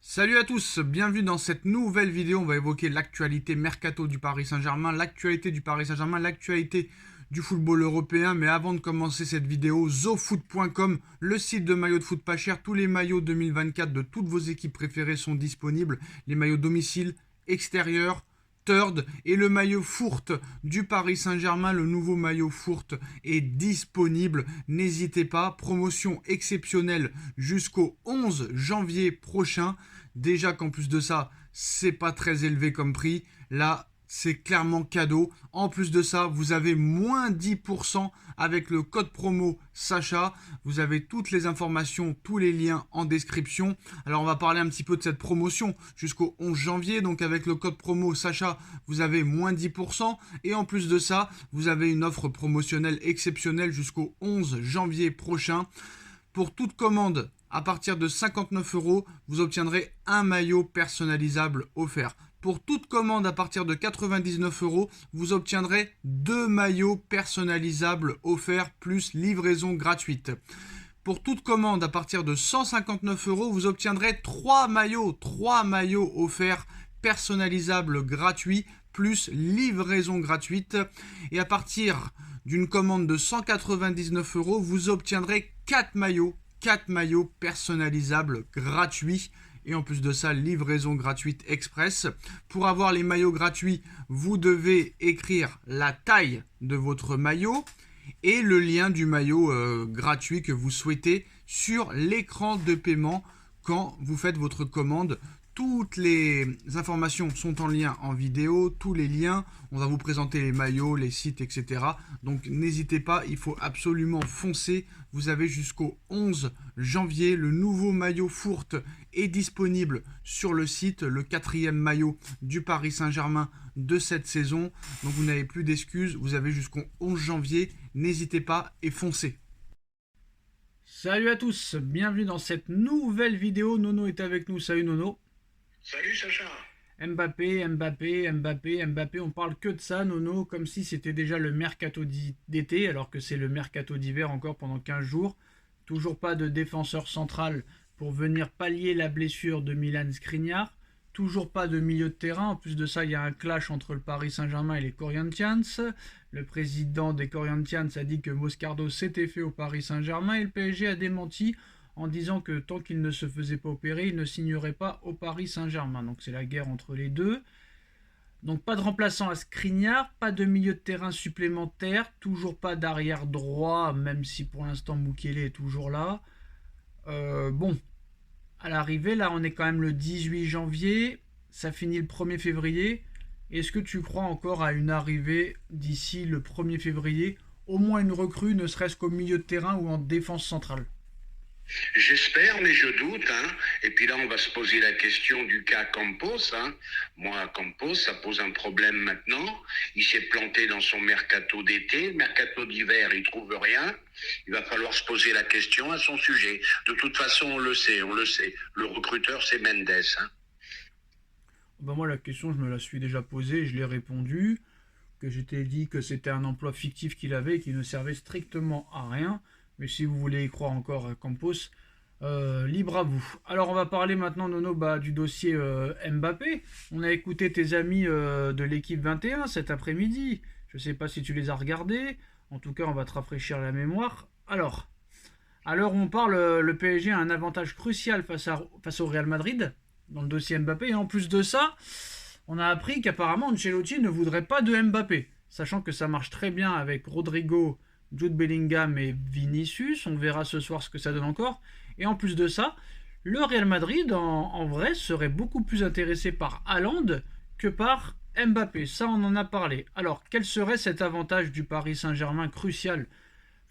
Salut à tous, bienvenue dans cette nouvelle vidéo. On va évoquer l'actualité mercato du Paris Saint-Germain, l'actualité du football européen. Mais avant de commencer cette vidéo, zofoot.com, le site de maillots de foot pas cher. Tous les maillots 2024 de toutes vos équipes préférées sont disponibles. Les maillots domicile, extérieur, third et le maillot Fourte du Paris Saint-Germain, le nouveau maillot Fourte est disponible. N'hésitez pas, promotion exceptionnelle jusqu'au 11 janvier prochain. Déjà qu'en plus de ça, c'est pas très élevé comme prix. Là, c'est clairement cadeau. En plus de ça, vous avez moins 10% avec le code promo Sacha. Vous avez toutes les informations, tous les liens en description. Alors on va parler un petit peu de cette promotion jusqu'au 11 janvier. Donc avec le code promo Sacha, vous avez moins 10%. Et en plus de ça, vous avez une offre promotionnelle exceptionnelle jusqu'au 11 janvier prochain. Pour toute commande à partir de 59 €, vous obtiendrez un maillot personnalisable offert. Pour toute commande à partir de 99 €, vous obtiendrez 2 maillots personnalisables offerts plus livraison gratuite. Pour toute commande à partir de 159 €, vous obtiendrez 3 maillots offerts personnalisables gratuits plus livraison gratuite. Et à partir d'une commande de 199 €, vous obtiendrez 4 maillots personnalisables gratuits. Et en plus de ça, livraison gratuite express. Pour avoir les maillots gratuits, vous devez écrire la taille de votre maillot et le lien du maillot gratuit que vous souhaitez sur l'écran de paiement quand vous faites votre commande. Toutes les informations sont en lien en vidéo, tous les liens, on va vous présenter les maillots, les sites, etc. Donc n'hésitez pas, il faut absolument foncer. Vous avez jusqu'au 11 janvier, le nouveau maillot Fourte est disponible sur le site, le 4e maillot du Paris Saint-Germain de cette saison. Donc vous n'avez plus d'excuses, vous avez jusqu'au 11 janvier, n'hésitez pas et foncez. Salut à tous, bienvenue dans cette nouvelle vidéo. Nono est avec nous, salut Nono. Salut Sacha. Mbappé, on parle que de ça, Nono, comme si c'était déjà le mercato d'été, alors que c'est le mercato d'hiver encore pendant 15 jours. Toujours pas de défenseur central pour venir pallier la blessure de Milan Skriniar. Toujours pas de milieu de terrain. En plus de ça, il y a un clash entre le Paris Saint-Germain et les Corinthians. Le président des Corinthians a dit que Moscardo s'était fait au Paris Saint-Germain et le PSG a démenti en disant que tant qu'il ne se faisait pas opérer, il ne signerait pas au Paris Saint-Germain. Donc c'est la guerre entre les deux. Donc pas de remplaçant à Skriniar, pas de milieu de terrain supplémentaire, toujours pas d'arrière droit, même si pour l'instant Mukiele est toujours là. Bon, à l'arrivée, là on est quand même le 18 janvier, ça finit le 1er février. Est-ce que tu crois encore à une arrivée d'ici le 1er février, au moins une recrue, ne serait-ce qu'au milieu de terrain ou en défense centrale? J'espère, mais je doute. Et puis là, on va se poser la question du cas Campos. Moi, Campos, ça pose un problème maintenant. Il s'est planté dans son mercato d'été. Mercato d'hiver, il trouve rien. Il va falloir se poser la question à son sujet. De toute façon, on le sait. Le recruteur, c'est Mendes. Ben moi, la question, je me la suis déjà posée, je l'ai répondu, que j'étais dit que c'était un emploi fictif qu'il avait et qui ne servait strictement à rien. Mais si vous voulez y croire encore à Campos, libre à vous. Alors on va parler maintenant, Nono, du dossier Mbappé. On a écouté tes amis de l'équipe 21 cet après-midi. Je ne sais pas si tu les as regardés. En tout cas, on va te rafraîchir la mémoire. Alors, à l'heure où on parle, le PSG a un avantage crucial face au Real Madrid dans le dossier Mbappé. Et en plus de ça, on a appris qu'apparemment Ancelotti ne voudrait pas de Mbappé. Sachant que ça marche très bien avec Rodrigo, Jude Bellingham et Vinicius. On verra ce soir ce que ça donne encore. Et en plus de ça, le Real Madrid, en vrai, serait beaucoup plus intéressé par Haaland que par Mbappé. Ça, on en a parlé. Alors, quel serait cet avantage du Paris Saint-Germain crucial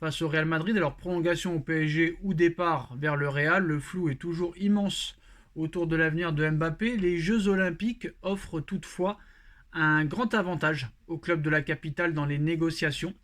face au Real Madrid? Alors, prolongation au PSG ou départ vers le Real, le flou est toujours immense autour de l'avenir de Mbappé. Les Jeux Olympiques offrent toutefois un grand avantage au club de la capitale dans les négociations.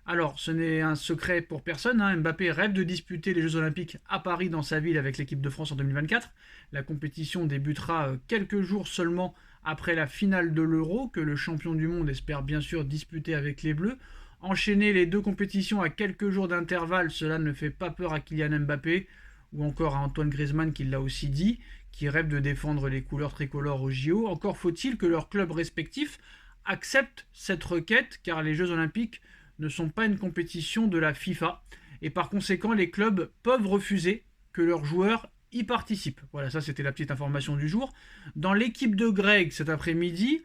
Alors, ce n'est un secret pour personne, Mbappé rêve de disputer les Jeux Olympiques à Paris dans sa ville avec l'équipe de France en 2024. La compétition débutera quelques jours seulement après la finale de l'Euro, que le champion du monde espère bien sûr disputer avec les Bleus. Enchaîner les deux compétitions à quelques jours d'intervalle, cela ne fait pas peur à Kylian Mbappé. ou encore à Antoine Griezmann qui l'a aussi dit, qui rêve de défendre les couleurs tricolores au JO. Encore faut-il que leurs clubs respectifs acceptent cette requête, car les Jeux Olympiques ne sont pas une compétition de la FIFA, et par conséquent les clubs peuvent refuser que leurs joueurs y participent. Voilà, ça c'était la petite information du jour. Dans l'équipe de Greg cet après-midi,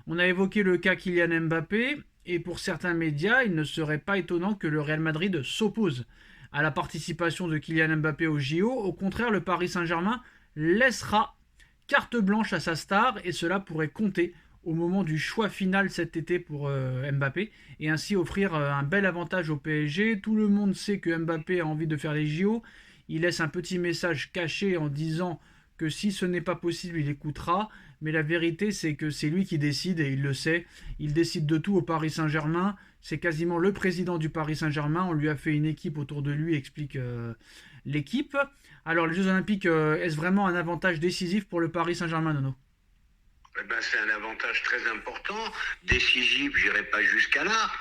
on a évoqué le cas Kylian Mbappé, et pour certains médias, il ne serait pas étonnant que le Real Madrid s'oppose à la participation de Kylian Mbappé au JO. Au contraire, le Paris Saint-Germain laissera carte blanche à sa star, et cela pourrait compter au moment du choix final cet été pour Mbappé, et ainsi offrir un bel avantage au PSG. Tout le monde sait que Mbappé a envie de faire les JO. Il laisse un petit message caché en disant que si ce n'est pas possible, il écoutera. Mais la vérité, c'est que c'est lui qui décide, et il le sait. Il décide de tout au Paris Saint-Germain. C'est quasiment le président du Paris Saint-Germain. On lui a fait une équipe autour de lui, explique l'équipe. Alors, les Jeux Olympiques, est-ce vraiment un avantage décisif pour le Paris Saint-Germain, Nono? Eh ben, c'est un avantage très important, décisif, j'irai pas jusqu'à là.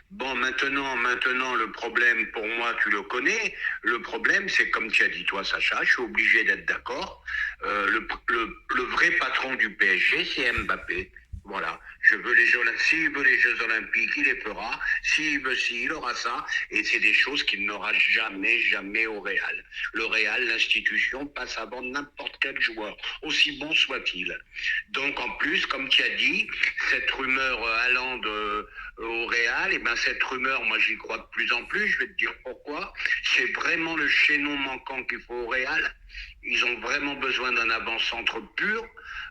Bon, maintenant, le problème, pour moi, tu le connais. Le problème, c'est comme tu as dit, toi, Sacha, je suis obligé d'être d'accord. Le vrai patron du PSG, c'est Mbappé. Voilà, s'il veut les Jeux Olympiques, il les fera. S'il veut il aura ça. Et c'est des choses qu'il n'aura jamais au Real. Le Real, l'institution, passe avant n'importe quel joueur, aussi bon soit-il. Donc en plus, comme tu as dit, cette rumeur allant au Real, et ben cette rumeur, moi j'y crois de plus en plus. Je vais te dire pourquoi. C'est vraiment le chaînon manquant qu'il faut au Real. Ils ont vraiment besoin d'un avant-centre pur.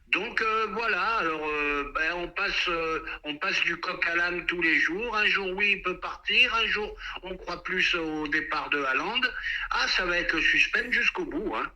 Donc voilà, alors on passe du coq à l'âne tous les jours. Un jour oui, il peut partir, un jour on croit plus au départ de Haaland. Ah, ça va être le suspense jusqu'au bout, hein.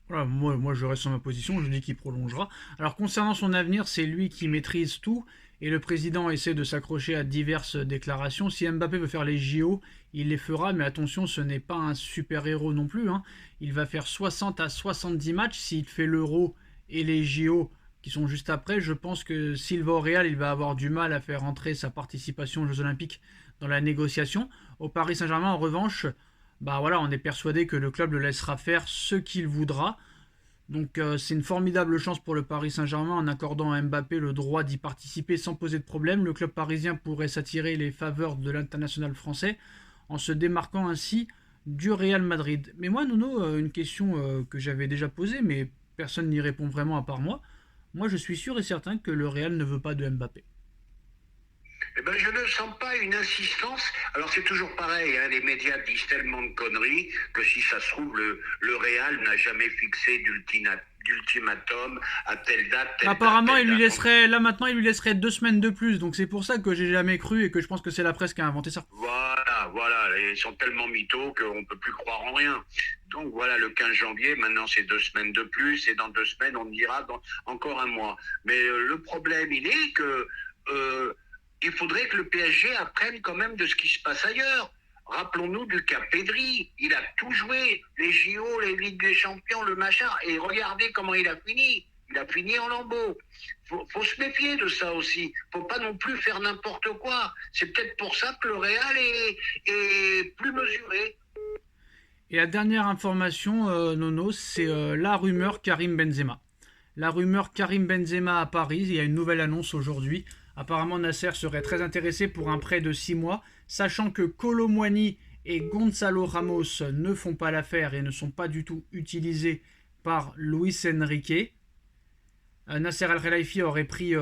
Voilà, moi je reste sur ma position, je dis qu'il prolongera. Alors concernant son avenir, c'est lui qui maîtrise tout, et le président essaie de s'accrocher à diverses déclarations. Si Mbappé veut faire les JO, il les fera, mais attention, ce n'est pas un super-héros non plus, hein. Il va faire 60 à 70 matchs. S'il fait l'Euro et les JO qui sont juste après, je pense que s'il va au Real, il va avoir du mal à faire entrer sa participation aux Jeux Olympiques dans la négociation. Au Paris Saint-Germain, en revanche, bah voilà, on est persuadé que le club le laissera faire ce qu'il voudra. Donc c'est une formidable chance pour le Paris Saint-Germain en accordant à Mbappé le droit d'y participer sans poser de problème. Le club parisien pourrait s'attirer les faveurs de l'international français en se démarquant ainsi du Real Madrid. Mais moi, Nono, une question que j'avais déjà posée, mais personne n'y répond vraiment à part moi. Moi, je suis sûr et certain que le Real ne veut pas de Mbappé. Eh ben, je ne sens pas une insistance. Alors c'est toujours pareil, hein, les médias disent tellement de conneries que si ça se trouve, le Real n'a jamais fixé d'ultimatum à telle date, Apparemment, telle il lui date. laisserait, là maintenant, il lui laisserait 2 semaines de plus. Donc c'est pour ça que j'ai jamais cru et que je pense que c'est la presse qui a inventé ça. Voilà, ils sont tellement mythos qu'on ne peut plus croire en rien. Donc voilà, le 15 janvier, maintenant c'est 2 semaines de plus, et dans 2 semaines, on dira dans encore un mois. Mais le problème, il est que il faudrait que le PSG apprenne quand même de ce qui se passe ailleurs. Rappelons-nous du cas Pedri. Il a tout joué, les JO, les Ligues des Champions, le machin. Et regardez comment il a fini. Il a fini en lambeaux. Faut se méfier de ça aussi. Faut pas non plus faire n'importe quoi. C'est peut-être pour ça que le Real est plus mesuré. Et la dernière information, Nono, c'est la rumeur Karim Benzema. La rumeur Karim Benzema à Paris. Il y a une nouvelle annonce aujourd'hui. Apparemment, Nasser serait très intéressé pour un prêt de 6 mois, sachant que Kolo Muani et Gonzalo Ramos ne font pas l'affaire et ne sont pas du tout utilisés par Luis Enrique. Nasser Al-Khelaifi aurait pris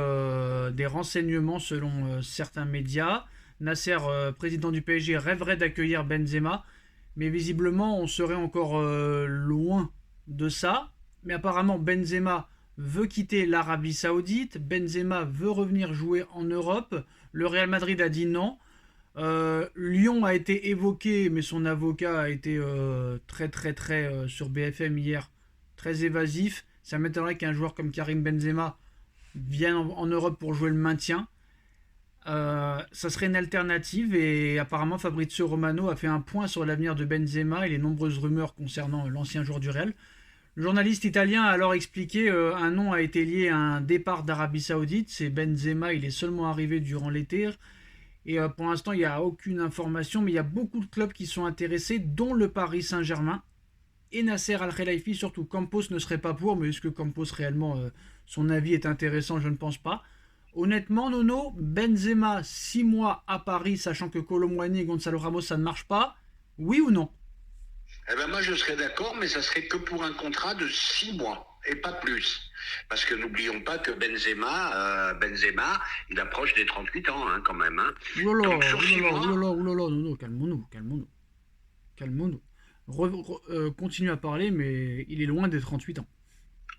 des renseignements selon certains médias. Nasser, président du PSG, rêverait d'accueillir Benzema, mais visiblement on serait encore loin de ça. Mais apparemment Benzema veut quitter l'Arabie Saoudite, Benzema veut revenir jouer en Europe, le Real Madrid a dit non. Lyon a été évoqué, mais son avocat a été très sur BFM hier, très évasif. Ça m'étonnerait qu'un joueur comme Karim Benzema vienne en Europe pour jouer le maintien. Ça serait une alternative, et apparemment Fabrizio Romano a fait un point sur l'avenir de Benzema et les nombreuses rumeurs concernant l'ancien joueur du Real. Le journaliste italien a alors expliqué un nom a été lié à un départ d'Arabie Saoudite, c'est Benzema, il est seulement arrivé durant l'été. Et pour l'instant, il n'y a aucune information, mais il y a beaucoup de clubs qui sont intéressés, dont le Paris Saint-Germain. et Nasser Al-Khelaifi, surtout. Campos ne serait pas pour, mais est-ce que Campos réellement, son avis est intéressant? Je ne pense pas. Honnêtement, Nono, Benzema, 6 mois à Paris, sachant que Kolo Muani et Gonzalo Ramos, ça ne marche pas, oui ou non? Eh ben moi je serais d'accord, mais ça serait que pour un contrat de 6 mois et pas plus. Parce que n'oublions pas que Benzema, il approche des 38 ans hein, quand même. Hein. Oulala, Donc sur 6 oulala, mois, oulala, oulala, Nono, calmons-nous. Calmons-nous. Continue à parler, mais il est loin des 38 ans.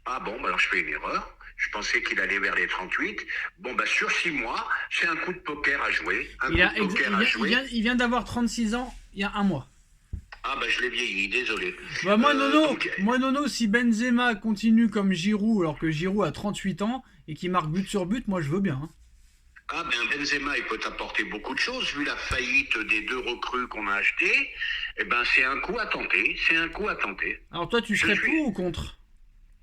ah bon, bah alors je fais une erreur. Je pensais qu'il allait vers les 38. Bon, bah sur 6 mois, c'est un coup de poker à jouer. Il vient d'avoir 36 ans il y a un mois. Ah bah je l'ai vieilli, désolé. Bah moi Nono, si Benzema continue comme Giroud, alors que Giroud a 38 ans et qui marque but sur but, moi je veux bien. Hein. Ah ben Benzema, il peut apporter beaucoup de choses. Vu la faillite des 2 recrues qu'on a achetées, eh ben c'est un coup à tenter. C'est un coup à tenter. Alors toi, tu serais pour ou contre?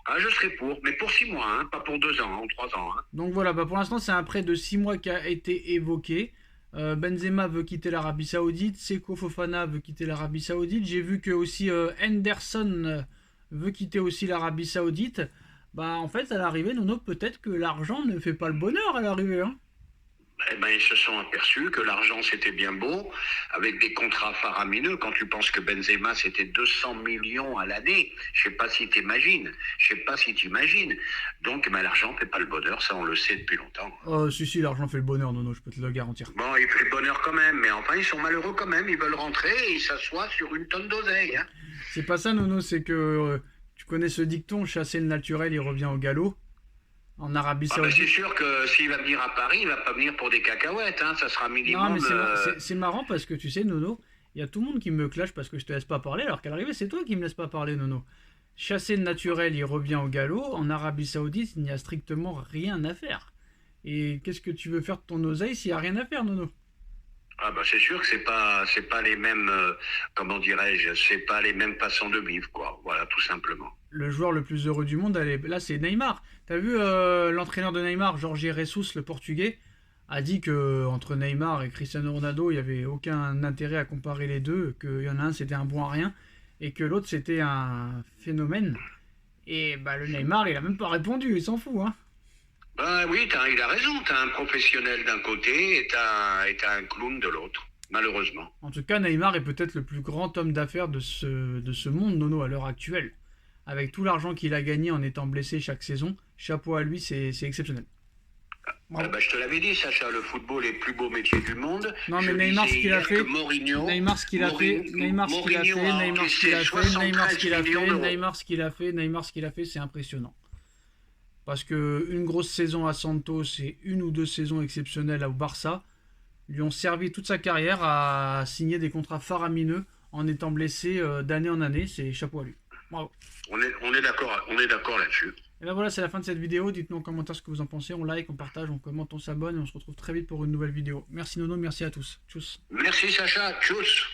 Ah, je serais pour, mais pour 6 mois, hein, pas pour 2 ans ou 3 ans. Hein. Donc voilà, bah pour l'instant, c'est un prêt de 6 mois qui a été évoqué. Benzema veut quitter l'Arabie Saoudite, Seko Fofana veut quitter l'Arabie Saoudite. J'ai vu que aussi Henderson veut quitter aussi l'Arabie Saoudite. Bah en fait, à l'arrivée, Nono, peut-être que l'argent ne fait pas le bonheur à l'arrivée. Hein. Eh ben, ils se sont aperçus que l'argent c'était bien beau, avec des contrats faramineux. Quand tu penses que Benzema c'était 200 millions à l'année, je sais pas si t'imagines. Donc, ben, l'argent fait pas le bonheur, ça on le sait depuis longtemps. Si, l'argent fait le bonheur, Nono, je peux te le garantir. Bon, il fait le bonheur quand même, mais enfin ils sont malheureux quand même. Ils veulent rentrer et ils s'assoient sur une tonne d'oseille. Hein. C'est pas ça, Nono, c'est que tu connais ce dicton, chasser le naturel, il revient au galop. En Arabie Saoudite. Ben c'est sûr que s'il va venir à Paris, il va pas venir pour des cacahuètes, hein, ça sera minimum. Non, mais c'est marrant parce que tu sais, Nono, il y a tout le monde qui me clash parce que je te laisse pas parler, alors qu'à l'arrivée, c'est toi qui me laisse pas parler, Nono. Chasser le naturel, il revient au galop. En Arabie Saoudite, il n'y a strictement rien à faire. Et qu'est-ce que tu veux faire de ton oseille s'il n'y a rien à faire, Nono? Ah bah c'est sûr que c'est pas les mêmes comment dirais-je, c'est pas les mêmes façons de vivre quoi. Voilà tout simplement. Le joueur le plus heureux du monde, là c'est Neymar. T'as vu l'entraîneur de Neymar, Jorge Jesus, le portugais, a dit que entre Neymar et Cristiano Ronaldo, il n'y avait aucun intérêt à comparer les deux, qu'il y en a un c'était un bon à rien et que l'autre c'était un phénomène. Et bah le Neymar, il a même pas répondu, il s'en fout hein. Ben oui, il a raison, t'as un professionnel d'un côté et t'as un clown de l'autre, malheureusement. En tout cas, Neymar est peut-être le plus grand homme d'affaires de ce monde, Nono, à l'heure actuelle. Avec tout l'argent qu'il a gagné en étant blessé chaque saison, chapeau à lui, c'est exceptionnel. Ah bah, je te l'avais dit, Sacha, le football est le plus beau métier du monde. Non, mais Neymar, ce qu'il a fait, Neymar, ce qu'il a fait, c'est impressionnant. Parce que une grosse saison à Santos et une ou deux saisons exceptionnelles au Barça lui ont servi toute sa carrière à signer des contrats faramineux en étant blessé d'année en année. C'est chapeau à lui. Bravo. On est d'accord là-dessus. Et ben voilà, c'est la fin de cette vidéo. Dites-nous en commentaire ce que vous en pensez. On like, on partage, on commente, on s'abonne et on se retrouve très vite pour une nouvelle vidéo. Merci Nono, merci à tous. Tchuss. Merci Sacha, tchuss.